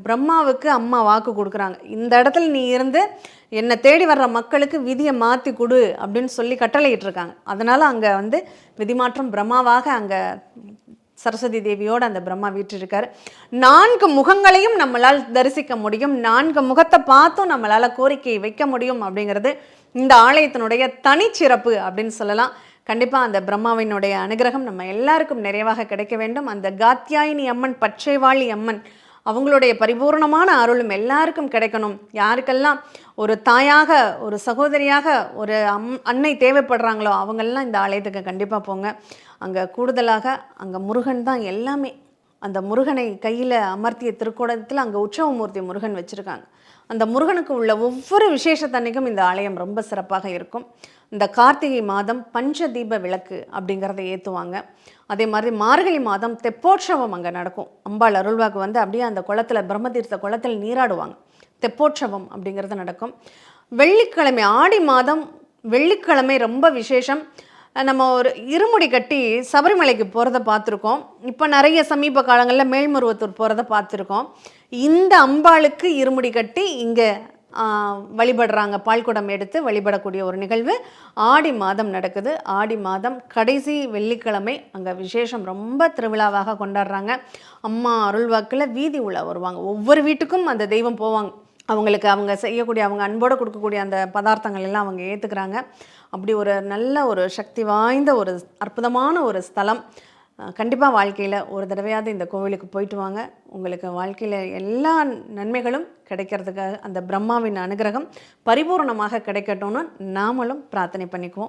பிரம்மாவுக்கு அம்மா வாக்கு கொடுக்குறாங்க, இந்த இடத்துல நீ இருந்து என்னை தேடி வர்ற மக்களுக்கு விதியை மாற்றி கொடு அப்படின்னு சொல்லி கட்டளையிட்டு இருக்காங்க. அதனால் அங்கே வந்து விதிமாற்றம் பிரம்மாவாக அங்கே சரஸ்வதி தேவியோடு அந்த பிரம்மா வீற்றிருக்காரு. 4 முகங்களையும் நம்மளால் தரிசிக்க முடியும், 4 முகத்தை பார்த்தும் நம்மளால் கோரிக்கையை வைக்க முடியும் அப்படிங்கிறது இந்த ஆலயத்தினுடைய தனிச்சிறப்பு அப்படின்னு சொல்லலாம். கண்டிப்பாக அந்த பிரம்மாவினுடைய அனுகிரகம் நம்ம எல்லாருக்கும் நிறைவாக கிடைக்க வேண்டும். அந்த காத்யாயினி அம்மன், பச்சைவாளி அம்மன், அவங்களுடைய பரிபூர்ணமான அருளும் எல்லாருக்கும் கிடைக்கணும். யாருக்கெல்லாம் ஒரு தாயாக, ஒரு சகோதரியாக ஒரு அன்னை தேவைப்படுறாங்களோ அவங்கெல்லாம் இந்த ஆலயத்துக்கு கண்டிப்பாக போங்க. அங்கே கூடுதலாக அங்கே முருகன் தான் எல்லாமே. அந்த முருகனை கையில் அமர்த்திய திருக்கோணத்தில் அங்கே உற்சவமூர்த்தி முருகன் வச்சுருக்காங்க. அந்த முருகனுக்கு உள்ள ஒவ்வொரு விசேஷத்தன்னைக்கும் இந்த ஆலயம் ரொம்ப சிறப்பாக இருக்கும். இந்த கார்த்திகை மாதம் பஞ்சதீப விளக்கு அப்படிங்கிறத ஏற்றுவாங்க. அதே மாதிரி மார்கழி மாதம் தெப்போற்சவம் அங்கே நடக்கும். அம்பாள் அருள்வாக்கு வந்து அப்படியே அந்த குளத்தில், பிரம்மதீர்த்த குளத்தில் நீராடுவாங்க. தெப்போற்சவம் அப்படிங்கிறது நடக்கும். வெள்ளிக்கிழமை, ஆடி மாதம் வெள்ளிக்கிழமை ரொம்ப விசேஷம். நம்ம ஒரு இருமுடி கட்டி சபரிமலைக்கு போகிறத பார்த்துருக்கோம். இப்போ நிறைய சமீப காலங்களில் மேல்மருவத்தூர் போகிறத பார்த்துருக்கோம். இந்த அம்பாளுக்கு இருமுடி கட்டி இங்கே வழிபடுறாங்க. பால்குடம் எடுத்து வழிபடக்கூடிய ஒரு நிகழ்வு ஆடி மாதம் நடக்குது. ஆடி மாதம் கடைசி வெள்ளிக்கிழமை அங்கே விசேஷம், ரொம்ப திருவிழாவாக கொண்டாடுறாங்க. அம்மா அருள்வாக்கில் வீதி உலா வருவாங்க. ஒவ்வொரு வீட்டுக்கும் அந்த தெய்வம் போவாங்க. அவங்களுக்கு அவங்க செய்யக்கூடிய, அவங்க அன்போடு கொடுக்கக்கூடிய அந்த பதார்த்தங்கள் எல்லாம் அவங்க ஏற்றுக்கிறாங்க. அப்படி ஒரு நல்ல ஒரு சக்தி வாய்ந்த ஒரு அற்புதமான ஒரு ஸ்தலம். கண்டிப்பாக வாழ்க்கையில் ஒரு தடவையாவது இந்த கோவிலுக்கு போயிட்டு வாங்க. உங்களுக்கு வாழ்க்கையில் எல்லா நன்மைகளும் கிடைக்கிறதுக்காக அந்த பிரம்மாவின் அனுகிரகம் பரிபூர்ணமாக கிடைக்கட்டும்னு நாமளும் பிரார்த்தனை பண்ணிக்குவோம்.